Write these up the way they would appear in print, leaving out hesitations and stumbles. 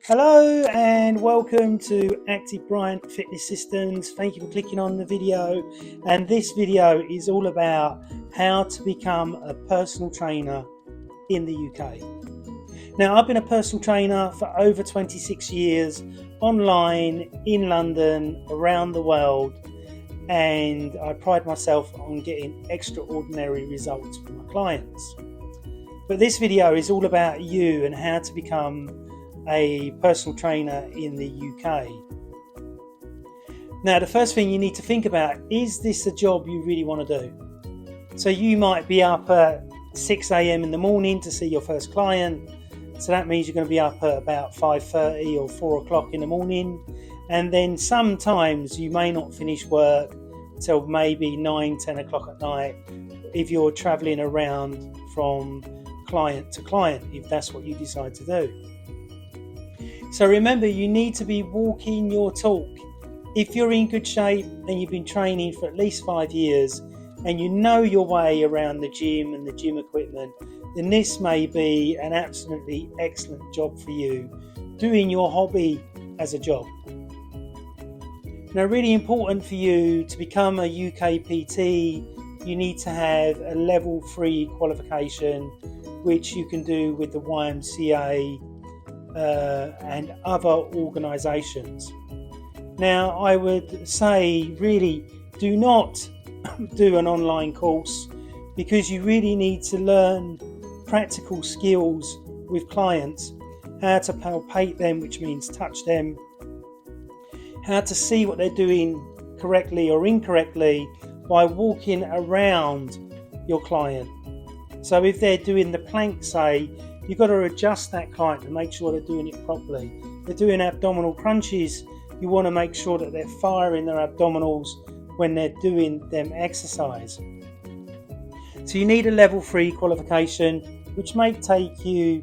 Hello and welcome to Active Bryant Fitness Systems. Thank you for clicking on the video. And this video is all about how to become a personal trainer in the UK. Now, I've been a personal trainer for over 26 years, online, in London, around the world, and I pride myself on getting extraordinary results for my clients. But this video is all about you and how to become a personal trainer in the UK. Now, the first thing you need to think about, is this a job you really want to do? So you might be up at 6 a.m. in the morning to see your first client. So that means you're going to be up at about 5:30 or 4 o'clock in the morning. And then sometimes you may not finish work till maybe 9, 10 o'clock at night if you're traveling around from client to client, if that's what you decide to do. So remember, you need to be walking your talk. If you're in good shape and you've been training for at least 5 years and you know your way around the gym and the gym equipment, then this may be an absolutely excellent job for you, doing your hobby as a job. Now, really important for you to become a UK PT, you need to have a level 3 qualification, which you can do with the YMCA and other organisations. Now, I would say really do not do an online course, because you really need to learn practical skills with clients, how to palpate them, which means touch them, how to see what they're doing correctly or incorrectly by walking around your client. So if they're doing the plank, say, you've got to adjust that client to make sure they're doing it properly. They're doing abdominal crunches, you want to make sure that they're firing their abdominals when they're doing them exercise. So you need a level 3 qualification, which may take you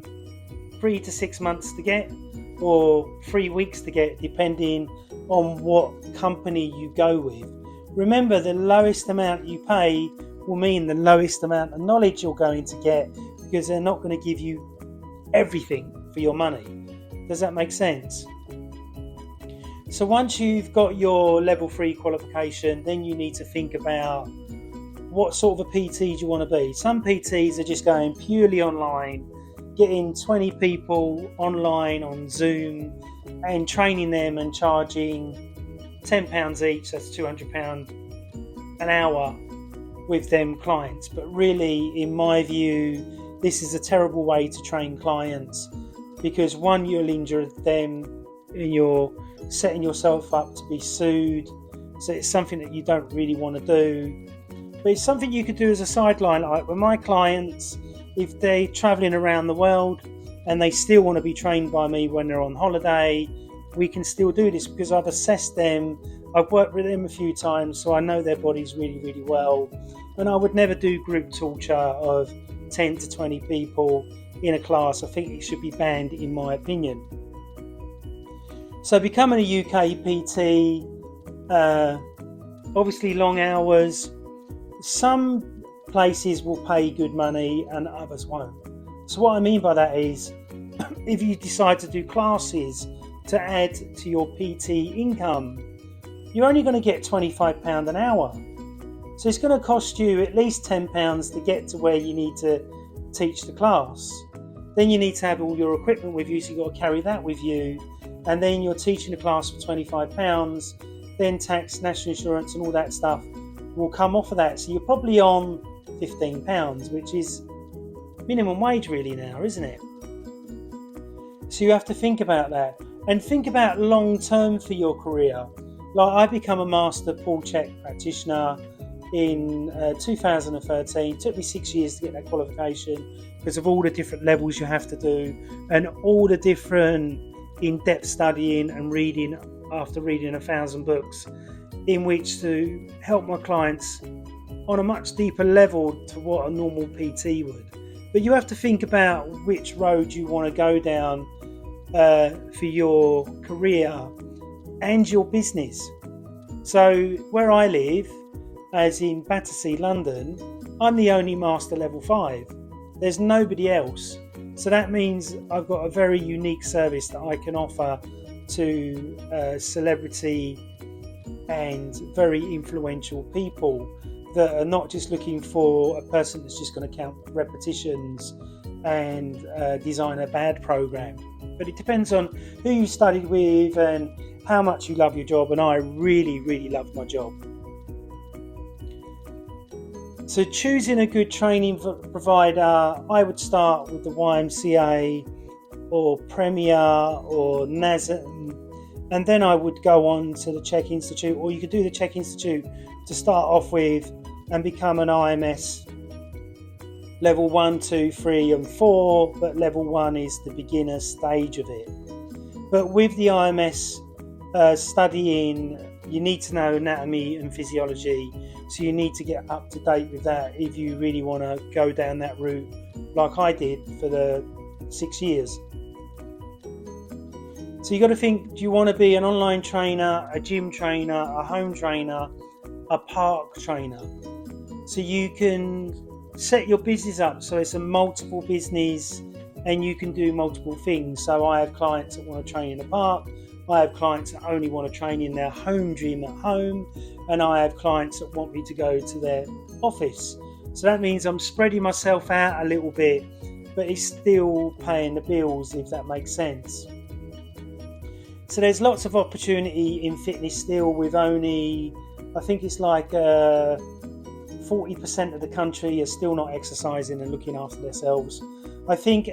3 to 6 months to get, or 3 weeks to get, depending on what company you go with. Remember, the lowest amount you pay will mean the lowest amount of knowledge you're going to get, because they're not going to give you everything for your money. Does that make sense? So once you've got your level 3 qualification, then you need to think about what sort of a PT do you want to be. Some PTs are just going purely online, getting 20 people online on Zoom and training them and charging £10 each, that's £200 an hour with them clients. But really, in my view, this is a terrible way to train clients, because one, you'll injure them and you're setting yourself up to be sued. So it's something that you don't really want to do. But it's something you could do as a sideline. Like with my clients, if they're traveling around the world and they still want to be trained by me when they're on holiday, we can still do this, because I've assessed them. I've worked with them a few times, so I know their bodies really, really well. And I would never do group torture of 10 to 20 people in a class. I think it should be banned, in my opinion. So becoming a UK PT, obviously long hours. Some places will pay good money and others won't. So what I mean by that is, if you decide to do classes to add to your PT income, you're only going to get £25 an hour. So it's going to cost you at least £10 to get to where you need to teach the class. Then you need to have all your equipment with you, so you've got to carry that with you. And then you're teaching the class for £25. Then tax, national insurance and all that stuff will come off of that. So you're probably on £15, which is minimum wage really now, isn't it? So you have to think about that. And think about long term for your career. Like, I become a master pull check practitioner in 2013. It took me 6 years to get that qualification, because of all the different levels you have to do and all the different in-depth studying and reading, after reading 1,000 books, in which to help my clients on a much deeper level to what a normal PT would. But you have to think about which road you want to go down for your career and your business. So where I live, as in Battersea, London, I'm the only master level 5. There's nobody else. So that means I've got a very unique service that I can offer to celebrity and very influential people that are not just looking for a person that's just going to count repetitions and design a bad program. But it depends on who you studied with and how much you love your job, and I really, really love my job. So choosing a good training provider, I would start with the YMCA or Premier or NASM, and then I would go on to the Czech Institute, or you could do the Czech Institute to start off with and become an IMS level 1, 2, 3 and 4, but level 1 is the beginner stage of it. But with the IMS studying, you need to know anatomy and physiology, so you need to get up to date with that if you really want to go down that route like I did for the 6 years. So you got to think, do you want to be an online trainer, a gym trainer, a home trainer, a park trainer? So you can set your business up so it's a multiple business and you can do multiple things. So I have clients that want to train in the park, I have clients that only want to train in their home gym at home, and I have clients that want me to go to their office. So that means I'm spreading myself out a little bit, but it's still paying the bills, if that makes sense. So there's lots of opportunity in fitness still, with only, I think it's like 40% of the country are still not exercising and looking after themselves. I think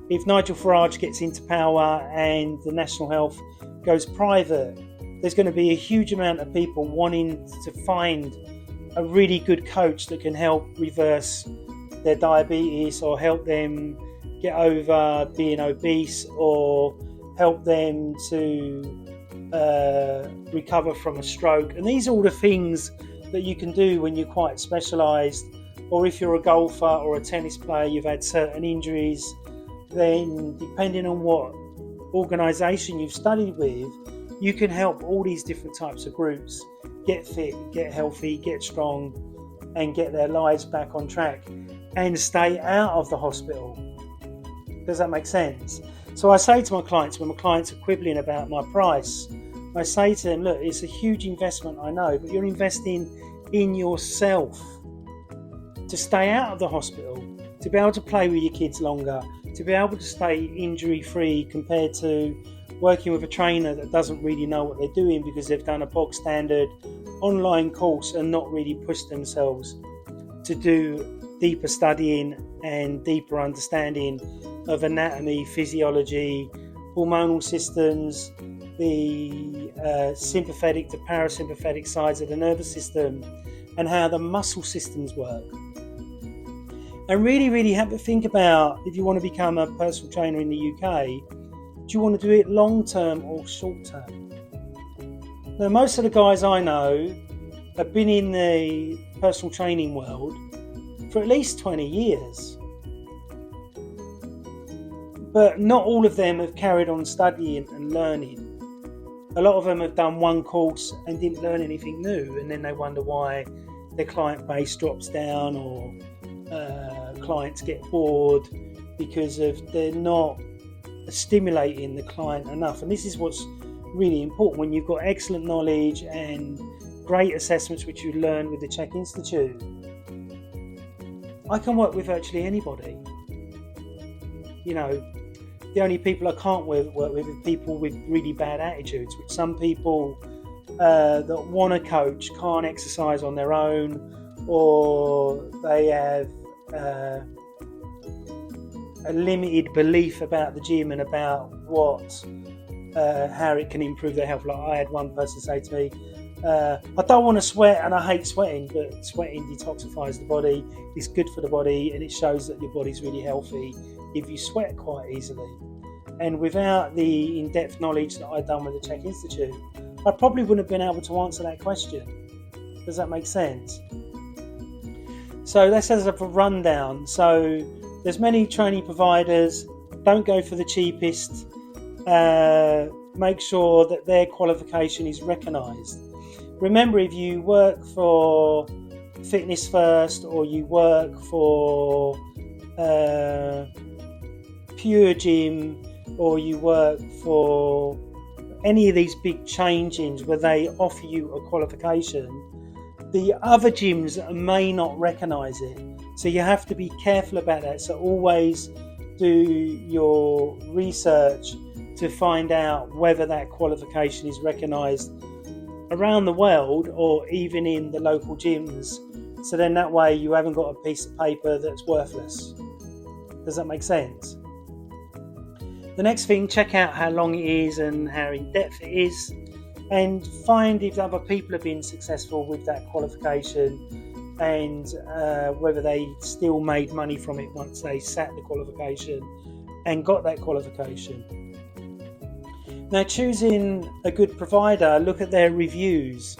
if Nigel Farage gets into power and the National Health goes private, there's going to be a huge amount of people wanting to find a really good coach that can help reverse their diabetes, or help them get over being obese, or help them to recover from a stroke. And these are all the things that you can do when you're quite specialised, or if you're a golfer or a tennis player, you've had certain injuries, then depending on what organisation you've studied with, you can help all these different types of groups get fit, get healthy, get strong, and get their lives back on track and stay out of the hospital. Does that make sense? So I say to my clients, when my clients are quibbling about my price, I say to them, look, it's a huge investment, I know, but you're investing in yourself to stay out of the hospital, to be able to play with your kids longer, to be able to stay injury-free, compared to working with a trainer that doesn't really know what they're doing because they've done a bog standard online course and not really pushed themselves to do deeper studying and deeper understanding of anatomy, physiology, hormonal systems, the sympathetic to parasympathetic sides of the nervous system, and how the muscle systems work. And really, really have to think about, if you want to become a personal trainer in the UK, do you want to do it long term or short term? Now, most of the guys I know have been in the personal training world for at least 20 years. But not all of them have carried on studying and learning. A lot of them have done one course and didn't learn anything new, and then they wonder why their client base drops down, or clients get bored because they're not stimulating the client enough. And this is what's really important when you've got excellent knowledge and great assessments, which you learn with the Czech Institute. I can work with virtually anybody. You know, the only people I can't work with are people with really bad attitudes, which some people that want to coach can't exercise on their own, or they have a limited belief about the gym and about how it can improve their health. Like I had one person say to me, I don't want to sweat and I hate sweating, but sweating detoxifies the body, it's good for the body, and it shows that your body's really healthy if you sweat quite easily. And without the in-depth knowledge that I'd done with the Czech Institute, I probably wouldn't have been able to answer that question. Does that make sense? So that's as a rundown. So there's many training providers. Don't go for the cheapest. Make sure that their qualification is recognised. Remember, if you work for Fitness First, or you work for Pure Gym or you work for any of these big chain gyms where they offer you a qualification, the other gyms may not recognise it. So you have to be careful about that. So always do your research to find out whether that qualification is recognised around the world or even in the local gyms. So then that way you haven't got a piece of paper that's worthless. Does that make sense? The next thing, check out how long it is and how in depth it is, and find if other people have been successful with that qualification and whether they still made money from it once they sat the qualification and got that qualification. Now, choosing a good provider, look at their reviews.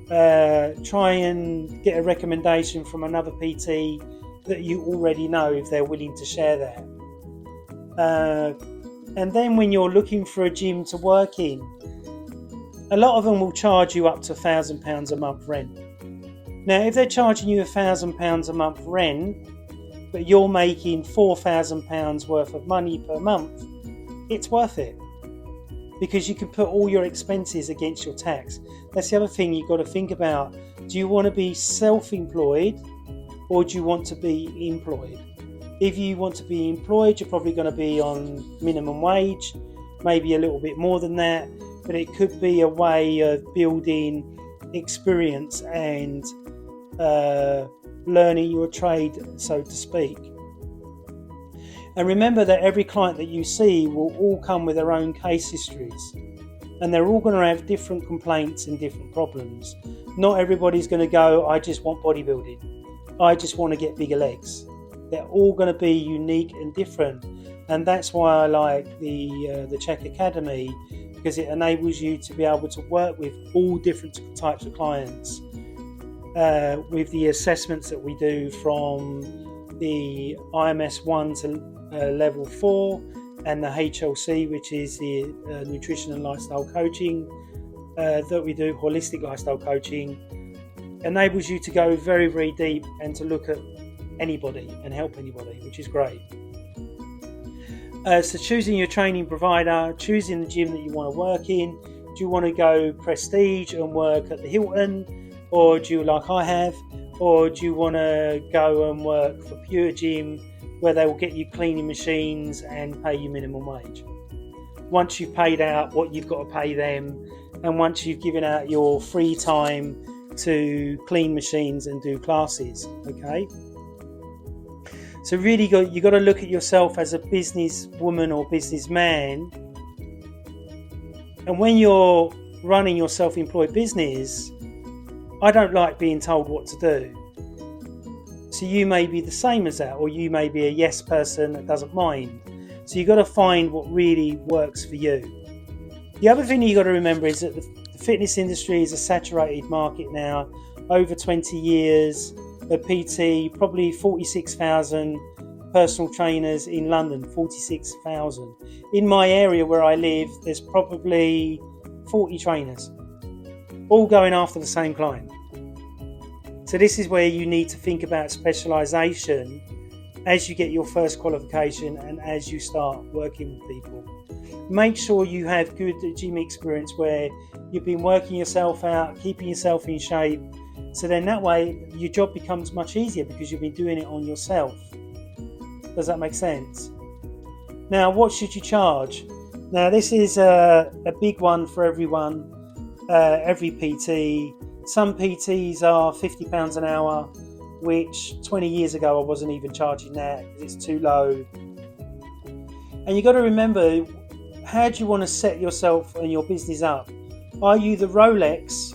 Try and get a recommendation from another PT that you already know if they're willing to share that. And then when you're looking for a gym to work in, a lot of them will charge you up to £1,000 a month rent. Now, if they're charging you £1,000 a month rent, but you're making £4,000 worth of money per month, it's worth it. Because you can put all your expenses against your tax. That's the other thing you've got to think about. Do you want to be self-employed or do you want to be employed? If you want to be employed, you're probably going to be on minimum wage, maybe a little bit more than that, but it could be a way of building experience and learning your trade, so to speak. And remember that every client that you see will all come with their own case histories, and they're all going to have different complaints and different problems. Not everybody's going to go, I just want bodybuilding, I just want to get bigger legs. They're all going to be unique and different, and that's why I like the Czech Academy, because it enables you to be able to work with all different types of clients with the assessments that we do from the IMS 1 to level 4 and the HLC, which is the nutrition and lifestyle coaching that we do, holistic lifestyle coaching, enables you to go very, very deep and to look at anybody and help anybody, which is great. So choosing your training provider, choosing the gym that you want to work in. Do you want to go prestige and work at the Hilton, or do you, like I have, or do you want to go and work for Pure Gym where they will get you cleaning machines and pay you minimum wage? Once you've paid out what you've got to pay them, and once you've given out your free time to clean machines and do classes, okay? So really you got to look at yourself as a businesswoman or businessman. And when you're running your self-employed business, I don't like being told what to do. So you may be the same as that, or you may be a yes person that doesn't mind. So you've got to find what really works for you. The other thing you've got to remember is that the fitness industry is a saturated market now. Over 20 years, a PT, probably 46,000 personal trainers in London, 46,000. In my area where I live, there's probably 40 trainers, all going after the same client. So this is where you need to think about specialisation as you get your first qualification and as you start working with people. Make sure you have good gym experience where you've been working yourself out, keeping yourself in shape. So then that way your job becomes much easier because you've been doing it on yourself. Does that make sense? Now, what should you charge? Now, this is a big one for everyone, every PT. Some PTs are £50 an hour, which 20 years ago I wasn't even charging that because it's too low. And you've got to remember, how do you want to set yourself and your business up? Are you the Rolex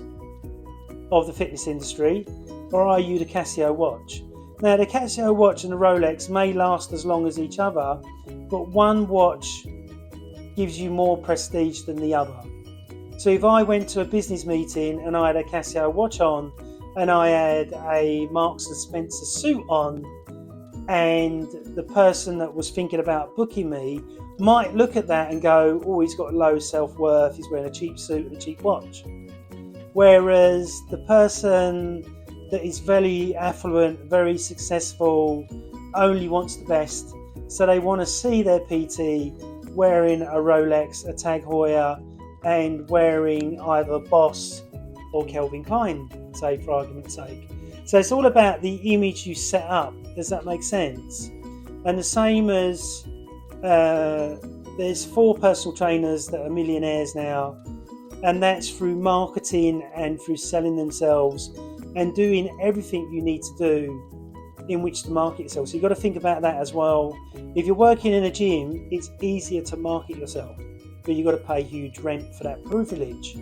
of the fitness industry, or are you the Casio watch? Now, the Casio watch and the Rolex may last as long as each other, but one watch gives you more prestige than the other. So if I went to a business meeting and I had a Casio watch on and I had a Marks and Spencer suit on, and the person that was thinking about booking me might look at that and go, oh, he's got low self-worth, he's wearing a cheap suit and a cheap watch. Whereas the person that is very affluent, very successful, only wants the best, So they want to see their PT wearing a Rolex, a Tag Heuer, and wearing either Boss or Calvin Klein, say, for argument's sake. So it's all about the image you set up. Does that make sense? And the same as there's 4 personal trainers that are millionaires now, and that's through marketing and through selling themselves and doing everything you need to do in which to market yourself. So you've got to think about that as well. If you're working in a gym, it's easier to market yourself, but you've got to pay huge rent for that privilege.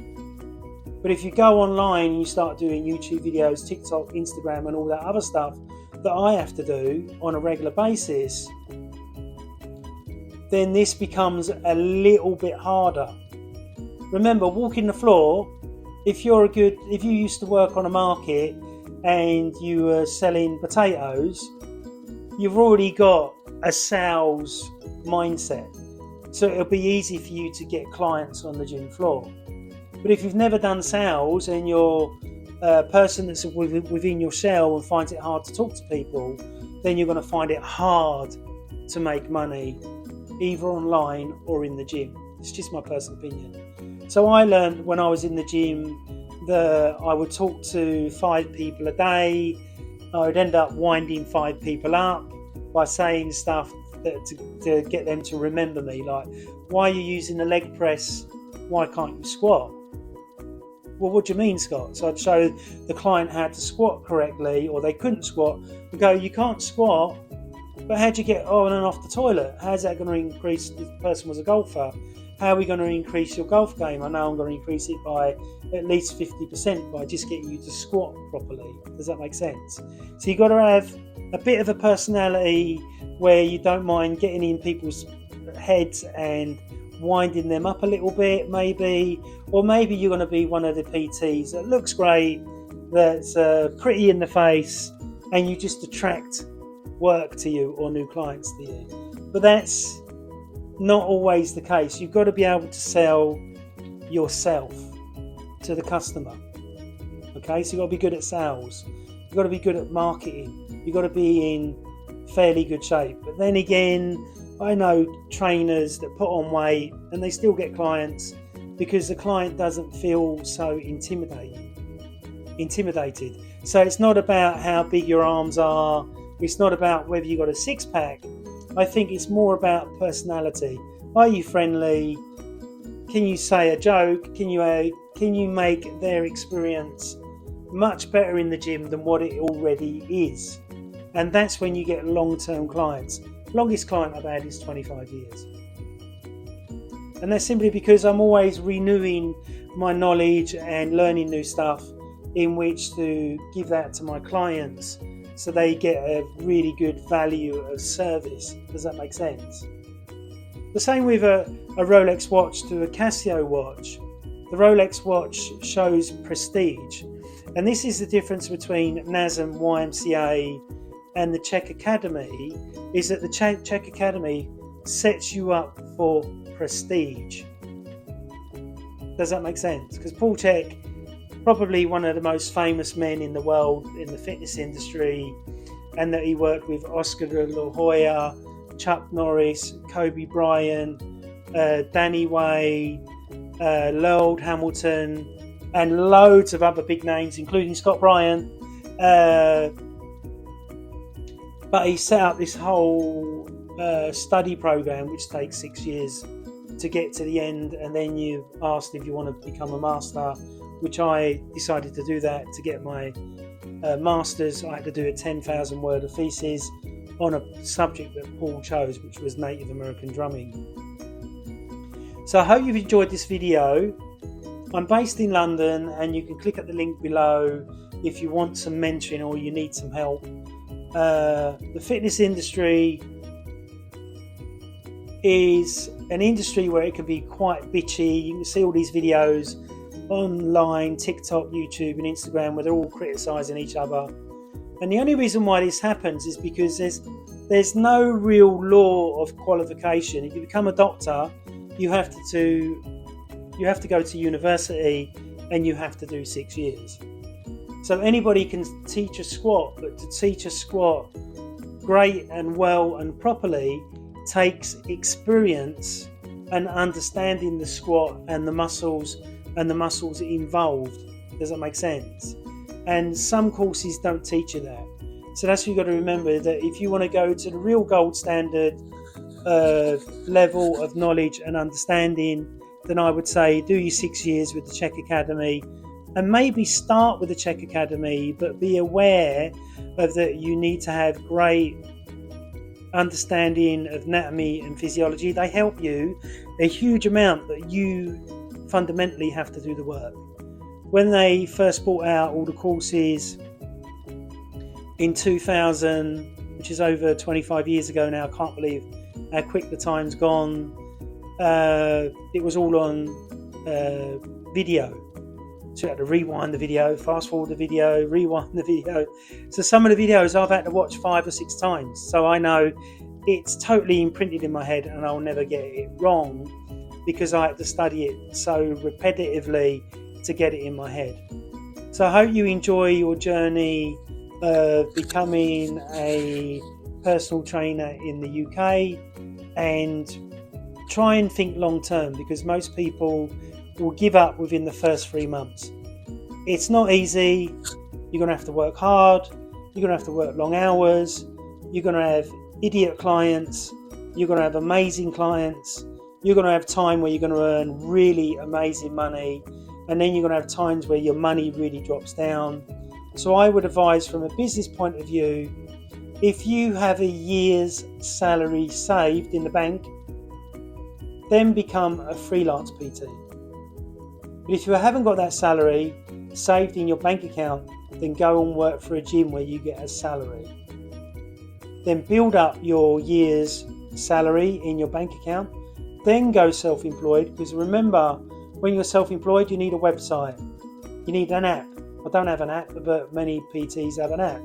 But if you go online and you start doing YouTube videos, TikTok, Instagram, and all that other stuff that I have to do on a regular basis, then this becomes a little bit harder. Remember, walking the floor, if you used to work on a market and you were selling potatoes, you've already got a sales mindset. So it'll be easy for you to get clients on the gym floor. But if you've never done sales and you're a person that's within your shell and finds it hard to talk to people, then you're going to find it hard to make money, either online or in the gym. It's just my personal opinion. So I learned when I was in the gym that I would talk to 5 people a day. I would end up winding 5 people up by saying stuff to get them to remember me, like, why are you using the leg press? Why can't you squat? Well, what do you mean, Scott? So I'd show the client how to squat correctly, or they couldn't squat. We'd go, you can't squat, but how'd you get on and off the toilet? How's that going to increase? This person was a golfer. How are we going to increase your golf game? I know I'm going to increase it by at least 50% by just getting you to squat properly. Does that make sense? So you've got to have a bit of a personality where you don't mind getting in people's heads and winding them up a little bit, maybe. Or maybe you're going to be one of the PTs that looks great, that's pretty in the face, and you just attract work to you or new clients to you. But that's not always the case. You've got to be able to sell yourself to the customer. Okay, so you've got to be good at sales. You've got to be good at marketing. You've got to be in fairly good shape. But then again, I know trainers that put on weight and they still get clients because the client doesn't feel so intimidated. So it's not about how big your arms are. It's not about whether you got a 6-pack. I think it's more about personality. Are you friendly? Can you say a joke? Can you make their experience much better in the gym than what it already is? And that's when you get long-term clients. Longest client I've had is 25 years. And that's simply because I'm always renewing my knowledge and learning new stuff in which to give that to my clients so they get a really good value of service. Does that make sense? The same with a Rolex watch to a Casio watch. The Rolex watch shows prestige. And this is the difference between NASM, YMCA and the Czech Academy, is that the Czech Academy sets you up for prestige. Does that make sense? Because Paul Czech, probably one of the most famous men in the world in the fitness industry, and that he worked with Oscar de la Hoya, Chuck Norris, Kobe Bryant, Danny Way, Lord Hamilton, and loads of other big names, including Scott Bryant. But he set up this whole study program which takes 6 years to get to the end, and then you asked if you want to become a master, which I decided to do that. To get my masters, I had to do a 10,000 word thesis on a subject that Paul chose, which was Native American drumming. So I hope you've enjoyed this video. I'm based in London, and you can click at the link below if you want some mentoring or you need some help. The fitness industry is an industry where it can be quite bitchy. You can see all these videos online, TikTok, YouTube and Instagram, where they're all criticising each other. And the only reason why this happens is because there's no real law of qualification. If you become a doctor, you have to go to university and you have to do 6 years. So anybody can teach a squat, but to teach a squat great and well and properly, takes experience and understanding the squat and the muscles involved. Does that make sense? And some courses don't teach you that. So that's what you've got to remember, that if you want to go to the real gold standard level of knowledge and understanding, then I would say do your 6 years with the Czech Academy, and maybe start with the Czech Academy, but be aware of that you need to have great understanding of anatomy and physiology. They help you a huge amount, but you fundamentally have to do the work. When they first brought out all the courses in 2000, which is over 25 years ago now, I can't believe how quick the time's gone. It was all on video. So you had to rewind the video, fast forward the video, rewind the video. So some of the videos I've had to watch 5 or 6 times. So I know it's totally imprinted in my head and I'll never get it wrong because I had to study it so repetitively to get it in my head. So I hope you enjoy your journey of becoming a personal trainer in the UK, and try and think long term, because most people will give up within the first 3 months. It's not easy. You're going to have to work hard. You're going to have to work long hours. You're going to have idiot clients. You're going to have amazing clients. You're going to have time where you're going to earn really amazing money, and then you're going to have times where your money really drops down. So I would advise, from a business point of view, if you have a year's salary saved in the bank, then become a freelance PT. But if you haven't got that salary saved in your bank account, then go and work for a gym where you get a salary. Then build up your year's salary in your bank account, then go self-employed, because remember, when you're self-employed, you need a website, you need an app. I don't have an app, but many PTs have an app.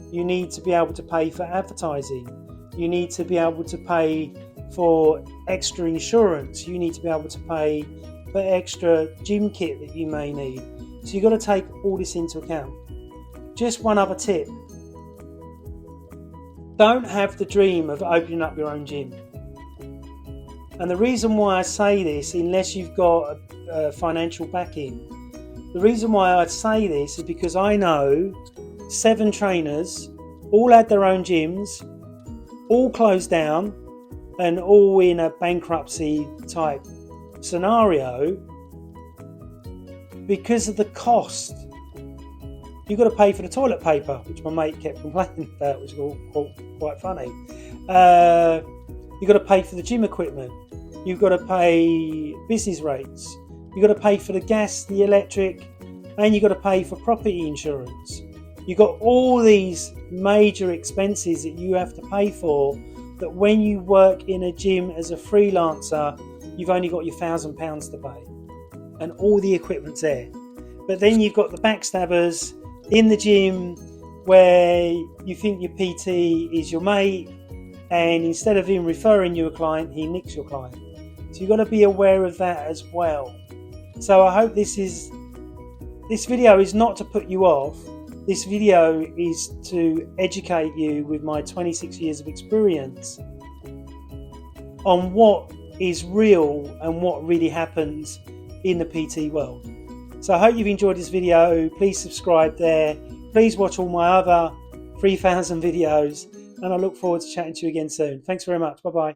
You need to be able to pay for advertising. You need to be able to pay for extra insurance. You need to be able to pay for extra gym kit that you may need. So you've got to take all this into account. Just one other tip. Don't have the dream of opening up your own gym. And the reason why I say this, unless you've got a financial backing, the reason why I say this is because I know 7 trainers, all had their own gyms, all closed down, and all in a bankruptcy type scenario because of the cost. You've got to pay for the toilet paper, which my mate kept complaining about, which was quite funny. You've got to pay for the gym equipment. You've got to pay business rates. You've got to pay for the gas, the electric, and you've got to pay for property insurance. You've got all these major expenses that you have to pay for, that when you work in a gym as a freelancer, you've only got your £1,000 to pay. And all the equipment's there. But then you've got the backstabbers in the gym where you think your PT is your mate, and instead of him referring you a client, he nicks your client. So you've got to be aware of that as well. So I hope this video is not to put you off. This video is to educate you with my 26 years of experience on what is real and what really happens in the PT world. So I hope you've enjoyed this video. Please subscribe there. Please watch all my other 3,000 videos, and I look forward to chatting to you again soon. Thanks very much. Bye-bye.